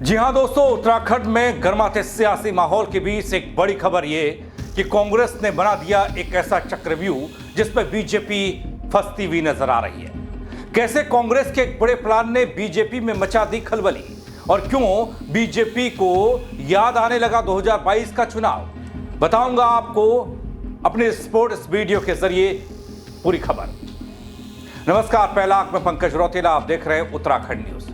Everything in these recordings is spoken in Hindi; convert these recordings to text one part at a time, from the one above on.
जी हां दोस्तों, उत्तराखंड में गर्माते सियासी माहौल के बीच एक बड़ी खबर ये कि कांग्रेस ने बना दिया एक ऐसा चक्रव्यूह जिसमें बीजेपी फंसती हुई नजर आ रही है। कैसे कांग्रेस के एक बड़े प्लान ने बीजेपी में मचा दी खलबली और क्यों बीजेपी को याद आने लगा 2022 का चुनाव, बताऊंगा आपको अपने इस वीडियो के जरिए पूरी खबर। नमस्कार, पहला आंख में पंकज रौतेला, आप देख रहे हैं उत्तराखंड न्यूज।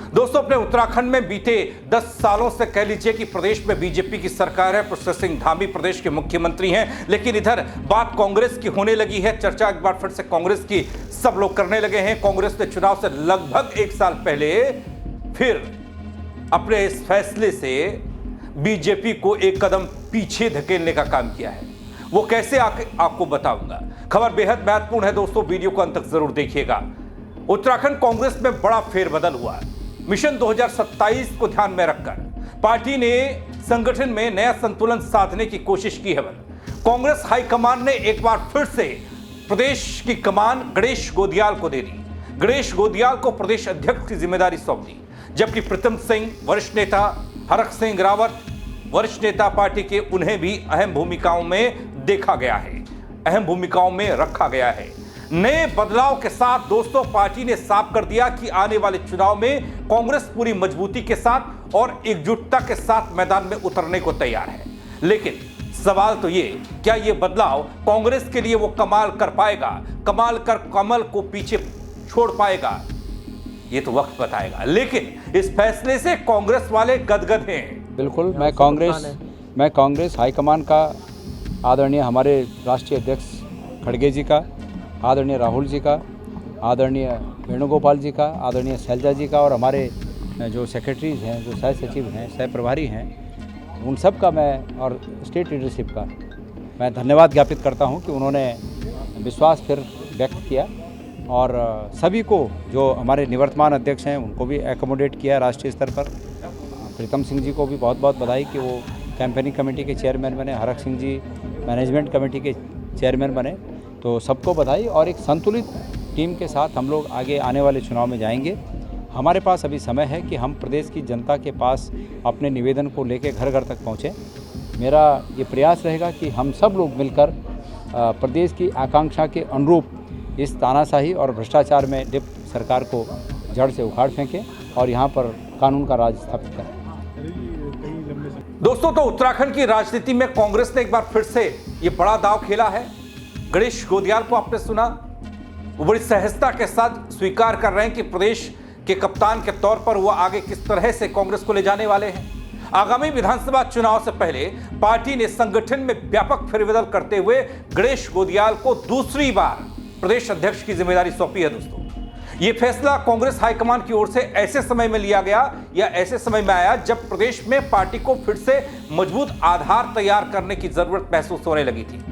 दोस्तों, अपने उत्तराखंड में बीते 10 सालों से कह लीजिए कि प्रदेश में बीजेपी की सरकार है। प्रशस्त सिंह धामी प्रदेश के मुख्यमंत्री हैं, लेकिन इधर बात कांग्रेस की होने लगी है। चर्चा एक बार फिर से कांग्रेस की सब लोग करने लगे हैं। कांग्रेस ने चुनाव से लगभग 1 साल पहले फिर अपने इस फैसले से बीजेपी को एक कदम पीछे धकेलने का काम किया है। वो कैसे आपको बताऊंगा। खबर बेहद महत्वपूर्ण है दोस्तों, वीडियो को अंत तक जरूर देखिएगा। उत्तराखंड कांग्रेस में बड़ा फेरबदल हुआ है। मिशन 2027 को ध्यान में रखकर पार्टी ने संगठन में नया संतुलन साधने की कोशिश की है। कांग्रेस हाईकमान ने एक बार फिर से प्रदेश की कमान गणेश गोदियाल को दे दी। गणेश गोदियाल को प्रदेश अध्यक्ष की जिम्मेदारी सौंप दी, जबकि प्रीतम सिंह वरिष्ठ नेता, हरक सिंह रावत वरिष्ठ नेता पार्टी के, उन्हें भी अहम भूमिकाओं में देखा गया है, अहम भूमिकाओं में रखा गया है। नए बदलाव के साथ दोस्तों पार्टी ने साफ कर दिया कि आने वाले चुनाव में कांग्रेस पूरी मजबूती के साथ और एकजुटता के साथ मैदान में उतरने को तैयार है। लेकिन सवाल तो ये, क्या ये बदलाव कांग्रेस के लिए वो कमाल कर पाएगा, कमाल कर कमल को पीछे छोड़ पाएगा? ये तो वक्त बताएगा। लेकिन इस फैसले से कांग्रेस वाले गदगद हैं। बिल्कुल, मैं कांग्रेस हाईकमान का, आदरणीय हमारे राष्ट्रीय अध्यक्ष खड़गे जी का, आदरणीय राहुल जी का, आदरणीय वेणुगोपाल जी का, आदरणीय शैलजा जी का और हमारे जो सेक्रेटरीज हैं, जो सह सचिव हैं, सह प्रभारी हैं, उन सब का मैं और स्टेट लीडरशिप का मैं धन्यवाद ज्ञापित करता हूं कि उन्होंने विश्वास फिर व्यक्त किया और सभी को, जो हमारे निवर्तमान अध्यक्ष हैं उनको भी एकोमोडेट किया राष्ट्रीय स्तर पर। प्रीतम सिंह जी को भी बहुत बहुत बधाई कि वो कैंपेनिंग कमेटी के चेयरमैन बने, हरक सिंह जी मैनेजमेंट कमेटी के चेयरमैन बने। तो सबको बधाई और एक संतुलित टीम के साथ हम लोग आगे आने वाले चुनाव में जाएंगे। हमारे पास अभी समय है कि हम प्रदेश की जनता के पास अपने निवेदन को लेकर घर घर तक पहुँचें। मेरा ये प्रयास रहेगा कि हम सब लोग मिलकर प्रदेश की आकांक्षा के अनुरूप इस तानाशाही और भ्रष्टाचार में लिप्त सरकार को जड़ से उखाड़ फेंकें और यहाँ पर कानून का राज स्थापित करें। दोस्तों, तो उत्तराखंड की राजनीति में कांग्रेस ने एक बार फिर से ये बड़ा दांव खेला है। गणेश गोदियाल को आपने सुना, वो बड़ी सहजता के साथ स्वीकार कर रहे हैं कि प्रदेश के कप्तान के तौर पर वो आगे किस तरह से कांग्रेस को ले जाने वाले हैं। आगामी विधानसभा चुनाव से पहले पार्टी ने संगठन में व्यापक फेरबदल करते हुए गणेश गोदियाल को दूसरी बार प्रदेश अध्यक्ष की जिम्मेदारी सौंपी है। दोस्तों, ये फैसला कांग्रेस हाईकमान की ओर से ऐसे समय में लिया गया या ऐसे समय में आया जब प्रदेश में पार्टी को फिर से मजबूत आधार तैयार करने की जरूरत महसूस होने लगी थी।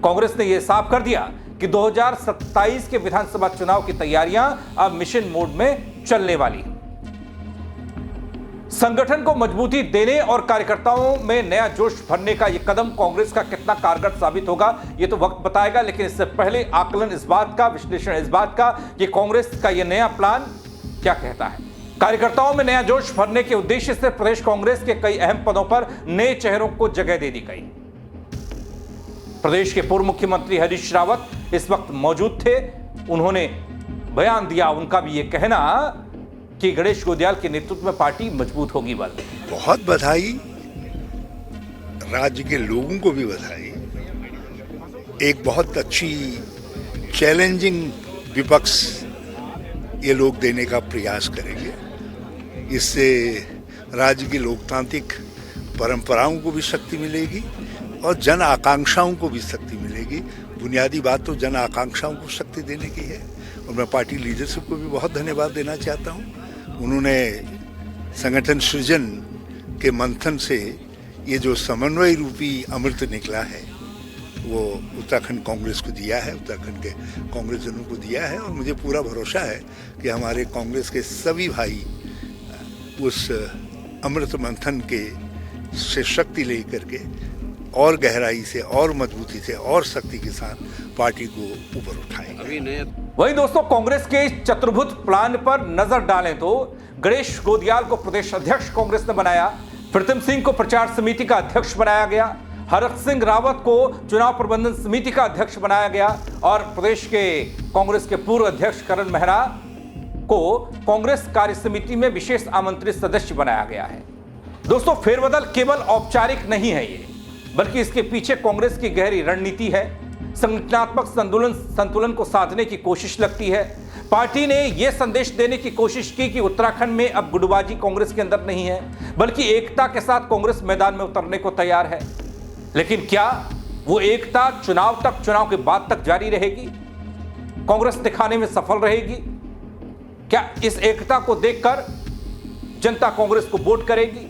कांग्रेस ने यह साफ कर दिया कि 2027 के विधानसभा चुनाव की तैयारियां अब मिशन मोड में चलने वाली। संगठन को मजबूती देने और कार्यकर्ताओं में नया जोश भरने का यह कदम कांग्रेस का कितना कारगर साबित होगा, यह तो वक्त बताएगा। लेकिन इससे पहले आकलन इस बात का, विश्लेषण इस बात का कि कांग्रेस का यह नया प्लान क्या कहता है। कार्यकर्ताओं में नया जोश भरने के उद्देश्य से प्रदेश कांग्रेस के कई अहम पदों पर नए चेहरों को जगह दे दी गई। प्रदेश के पूर्व मुख्यमंत्री हरीश रावत इस वक्त मौजूद थे। उन्होंने बयान दिया, उनका भी यह कहना कि गणेश गोदियाल के नेतृत्व में पार्टी मजबूत होगी। बहुत बधाई, राज्य के लोगों को भी बधाई। एक बहुत अच्छी चैलेंजिंग विपक्ष ये लोग देने का प्रयास करेंगे। इससे राज्य की लोकतांत्रिक परंपराओं को भी शक्ति मिलेगी और जन आकांक्षाओं को भी शक्ति मिलेगी। बुनियादी बात तो जन आकांक्षाओं को शक्ति देने की है और मैं पार्टी लीडरशिप को भी बहुत धन्यवाद देना चाहता हूं। उन्होंने संगठन सृजन के मंथन से ये जो समन्वय रूपी अमृत निकला है वो उत्तराखंड कांग्रेस को दिया है, उत्तराखंड के कांग्रेसजनों को दिया है। और मुझे पूरा भरोसा है कि हमारे कांग्रेस के सभी भाई उस अमृत मंथन के से शक्ति लेकर के और गहराई से और मजबूती से और शक्ति के साथ पार्टी को ऊपर उठाएंगे। वहीं दोस्तों, कांग्रेस के इस चतुर्भुज प्लान पर नजर डालें तो गणेश गोदियाल को प्रदेश अध्यक्ष कांग्रेस ने बनाया, प्रीतम सिंह को प्रचार समिति का अध्यक्ष बनाया गया, हरक सिंह रावत को चुनाव प्रबंधन समिति का अध्यक्ष बनाया गया और प्रदेश के कांग्रेस के पूर्व अध्यक्ष करण मेहरा को कांग्रेस कार्य समिति में विशेष आमंत्रित सदस्य बनाया गया है। दोस्तों, फेरबदल केवल औपचारिक नहीं है ये, बल्कि इसके पीछे कांग्रेस की गहरी रणनीति है। संगठनात्मक संतुलन को साधने की कोशिश लगती है। पार्टी ने यह संदेश देने की कोशिश की कि उत्तराखंड में अब गुटबाजी कांग्रेस के अंदर नहीं है, बल्कि एकता के साथ कांग्रेस मैदान में उतरने को तैयार है। लेकिन क्या वो एकता चुनाव के बाद तक जारी रहेगी? कांग्रेस दिखाने में सफल रहेगी? क्या इस एकता को देखकर जनता कांग्रेस को वोट करेगी?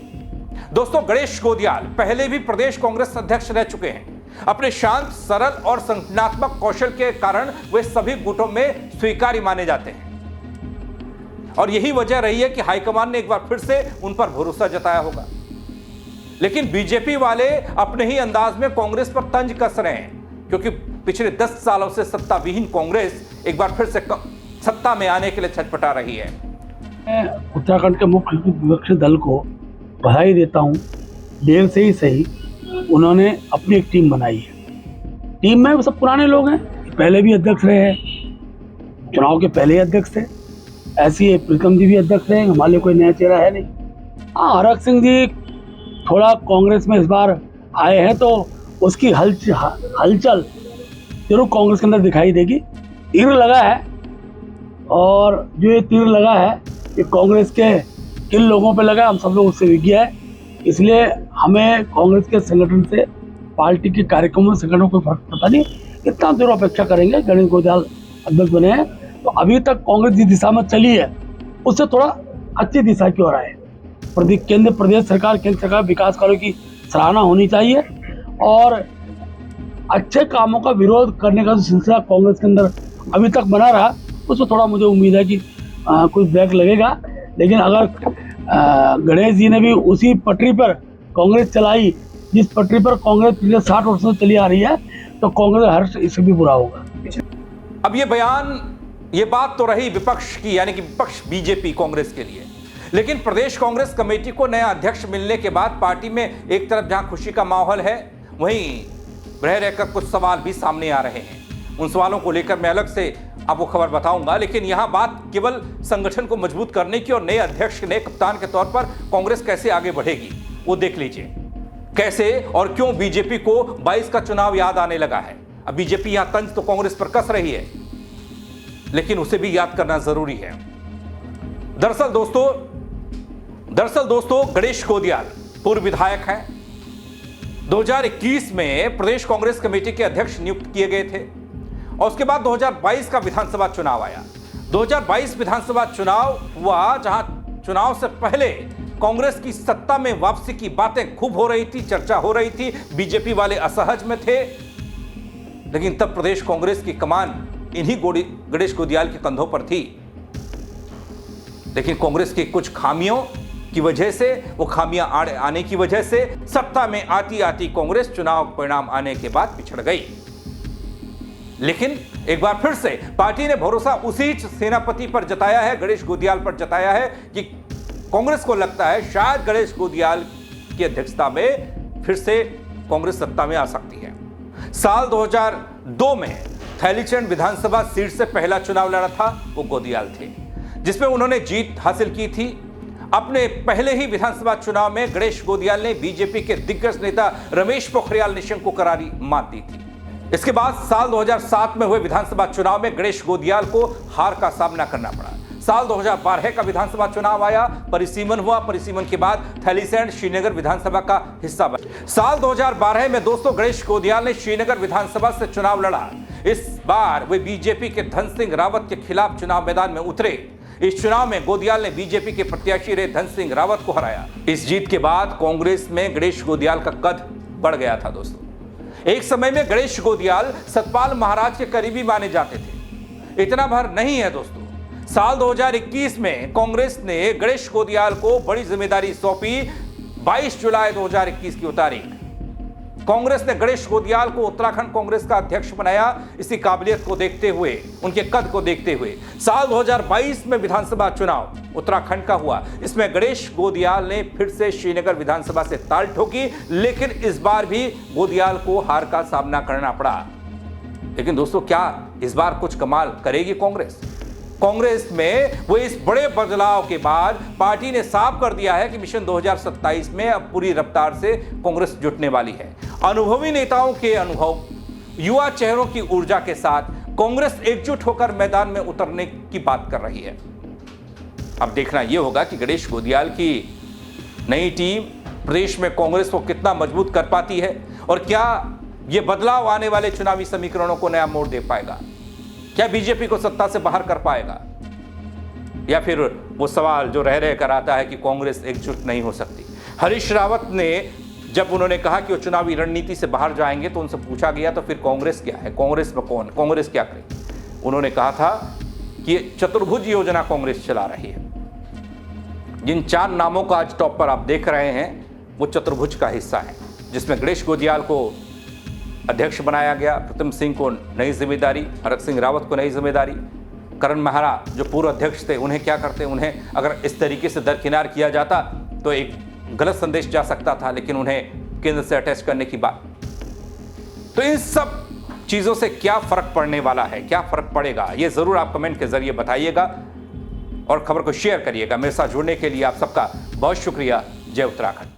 दोस्तों, गणेश गोदियाल पहले भी प्रदेश कांग्रेस अध्यक्ष रह चुके हैं। अपने शांत, सरल और संगठनात्मक कौशल के कारण वे सभी गुटों में स्वीकार्य माने जाते हैं और यही वजह रही है कि हाईकमान ने एक बार फिर से उन पर भरोसा जताया होगा। लेकिन बीजेपी वाले अपने ही अंदाज में कांग्रेस पर तंज कस रहे हैं, क्योंकि पिछले 10 सालों से सत्ताविहीन कांग्रेस एक बार फिर से सत्ता में आने के लिए छटपटा रही है। मैं उत्तराखंड के मुख्य विपक्षी दल को बधाई देता हूं। देर से ही सही उन्होंने अपनी एक टीम बनाई है। टीम में वो सब पुराने लोग हैं, पहले भी अध्यक्ष रहे हैं, चुनाव के पहले ही अध्यक्ष थे। ऐसे ही प्रीतम जी भी अध्यक्ष रहे, हमारे लिए कोई नया चेहरा है नहीं। हाँ, हरक सिंह जी थोड़ा कांग्रेस में इस बार आए हैं तो उसकी हलचल जरूर कांग्रेस के अंदर दिखाई देगी। तीर लगा है और जो ये तीर लगा है ये कांग्रेस के किन लोगों पे लगा, हम सब लोग उससे विज्ञ है। इसलिए हमें कांग्रेस के संगठन से, पार्टी के कार्यक्रमों संगठनों को फर्क पड़ता नहीं। इतना जरूर अपेक्षा करेंगे। गणेश गोदियाल अध्यक्ष बने हैं तो अभी तक कांग्रेस जिस दिशा में चली है उससे थोड़ा अच्छी दिशा की ओर आए। प्रदेश सरकार विकास कार्यों की सराहना होनी चाहिए और अच्छे कामों का विरोध करने का जो सिलसिला कांग्रेस के अंदर अभी तक बना रहा, उसमें थोड़ा मुझे उम्मीद है कि कुछ ब्रेक लगेगा। लेकिन अगर गणेश जी ने भी उसी पटरी पर कांग्रेस चलाई जिस पटरी पर कांग्रेस पिछले 60 वर्षों से चली आ रही है, तो कांग्रेस हर्ष इससे भी बुरा होगा। अब ये बात तो रही विपक्ष की, यानी कि विपक्ष बीजेपी कांग्रेस के लिए। लेकिन प्रदेश कांग्रेस कमेटी को नया अध्यक्ष मिलने के बाद पार्टी में एक तरफ जहां खुशी का माहौल है, वहीं रह रहकर कुछ सवाल भी सामने आ रहे हैं। उन सवालों को लेकर मैं अलग से आपको खबर बताऊंगा। लेकिन यहां बात केवल संगठन को मजबूत करने की और नए अध्यक्ष, नए कप्तान के तौर पर कांग्रेस कैसे आगे बढ़ेगी वो देख लीजिए। कैसे और क्यों बीजेपी को 22 का चुनाव याद आने लगा है। अब बीजेपी यहां तंज तो कांग्रेस पर कस रही है, लेकिन उसे भी याद करना जरूरी है। दरअसल दोस्तों गणेश गोदियाल पूर्व विधायक हैं। 2021 में प्रदेश कांग्रेस कमेटी के अध्यक्ष नियुक्त किए गए थे और उसके बाद 2022 का विधानसभा चुनाव आया। 2022 विधानसभा चुनाव हुआ, जहां चुनाव से पहले कांग्रेस की सत्ता में वापसी की बातें खूब हो रही थी, चर्चा हो रही थी, बीजेपी वाले असहज में थे। लेकिन तब प्रदेश कांग्रेस की कमान इन्हीं गणेश गोदियाल के कंधों पर थी। लेकिन कांग्रेस की कुछ खामियों की वजह से, वो खामियां आने की वजह से सत्ता में आती आती कांग्रेस चुनाव परिणाम आने के बाद पिछड़ गई। लेकिन एक बार फिर से पार्टी ने भरोसा उसी सेनापति पर जताया है, गणेश गोदियाल पर जताया है कि कांग्रेस को लगता है शायद गणेश गोदियाल की अध्यक्षता में फिर से कांग्रेस सत्ता में आ सकती है। साल 2002 में थैलीचंद विधानसभा सीट से पहला चुनाव लड़ा था, वो गोदियाल थे, जिसमें उन्होंने जीत हासिल की थी। अपने पहले ही विधानसभा चुनाव में गणेश गोदियाल ने बीजेपी के दिग्गज नेता रमेश पोखरियाल निशंक को करारी मात दी थी। इसके बाद साल 2007 में हुए विधानसभा चुनाव में गणेश गोदियाल को हार का सामना करना पड़ा। साल 2012 का विधानसभा चुनाव आया, परिसीमन हुआ, परिसीमन के बाद थैलीसैंड श्रीनगर विधानसभा का हिस्सा बना। साल 2012 में दोस्तों गणेश गोदियाल ने श्रीनगर विधानसभा से चुनाव लड़ा। इस बार वे बीजेपी के धन सिंह रावत के खिलाफ चुनाव मैदान में उतरे। इस चुनाव में गोदियाल ने बीजेपी के प्रत्याशी रहे धन सिंह रावत को हराया। इस जीत के बाद कांग्रेस में गणेश गोदियाल का कद बढ़ गया था दोस्तों। एक समय में गणेश गोदियाल सतपाल महाराज के करीबी माने जाते थे। इतना भर नहीं है दोस्तों। साल 2021 में कांग्रेस ने गणेश गोदियाल को बड़ी जिम्मेदारी सौंपी। 22 जुलाई 2021 की तारीख कांग्रेस ने गणेश गोदियाल को उत्तराखंड कांग्रेस का अध्यक्ष बनाया। इसी काबिलियत को देखते हुए, उनके कद को देखते हुए साल 2022 में विधानसभा चुनाव उत्तराखंड का हुआ। इसमें गणेश गोदियाल ने फिर से श्रीनगर विधानसभा से ताल ठोकी, लेकिन इस बार भी गोदियाल को हार का सामना करना पड़ा। लेकिन दोस्तों, क्या इस बार कुछ कमाल करेगी कांग्रेस? कांग्रेस में वो इस बड़े बदलाव के बाद पार्टी ने साफ कर दिया है कि मिशन 2027 में अब पूरी रफ्तार से कांग्रेस जुटने वाली है। अनुभवी नेताओं के अनुभव, युवा चेहरों की ऊर्जा के साथ कांग्रेस एकजुट होकर मैदान में उतरने की बात कर रही है। अब देखना यह होगा कि गणेश गोदियाल की नई टीम प्रदेश में कांग्रेस को कितना मजबूत कर पाती है और क्या यह बदलाव आने वाले चुनावी समीकरणों को नया मोड़ दे पाएगा। क्या बीजेपी को सत्ता से बाहर कर पाएगा, या फिर वो सवाल जो रह कर आता है कि कांग्रेस एकजुट नहीं हो सकती। हरीश रावत ने जब उन्होंने कहा कि वो चुनावी रणनीति से बाहर जाएंगे तो उनसे पूछा गया तो फिर कांग्रेस क्या है, कांग्रेस में कौन, कांग्रेस क्या करे। उन्होंने कहा था कि चतुर्भुज योजना कांग्रेस चला रही है। जिन 4 नामों का आज टॉप पर आप देख रहे हैं वो चतुर्भुज का हिस्सा है, जिसमें गणेश गोदियाल को अध्यक्ष बनाया गया, प्रतिम सिंह को नई जिम्मेदारी, हरक सिंह रावत को नई जिम्मेदारी, करण मेहरा जो पूर्व अध्यक्ष थे उन्हें क्या करते, उन्हें अगर इस तरीके से दरकिनार किया जाता तो एक गलत संदेश जा सकता था, लेकिन उन्हें केंद्र से अटैच करने की बात। तो इन सब चीज़ों से क्या फर्क पड़ने वाला है, क्या फर्क पड़ेगा, ये ज़रूर आप कमेंट के जरिए बताइएगा और खबर को शेयर करिएगा। मेरे साथ जुड़ने के लिए आप सबका बहुत शुक्रिया। जय उत्तराखंड।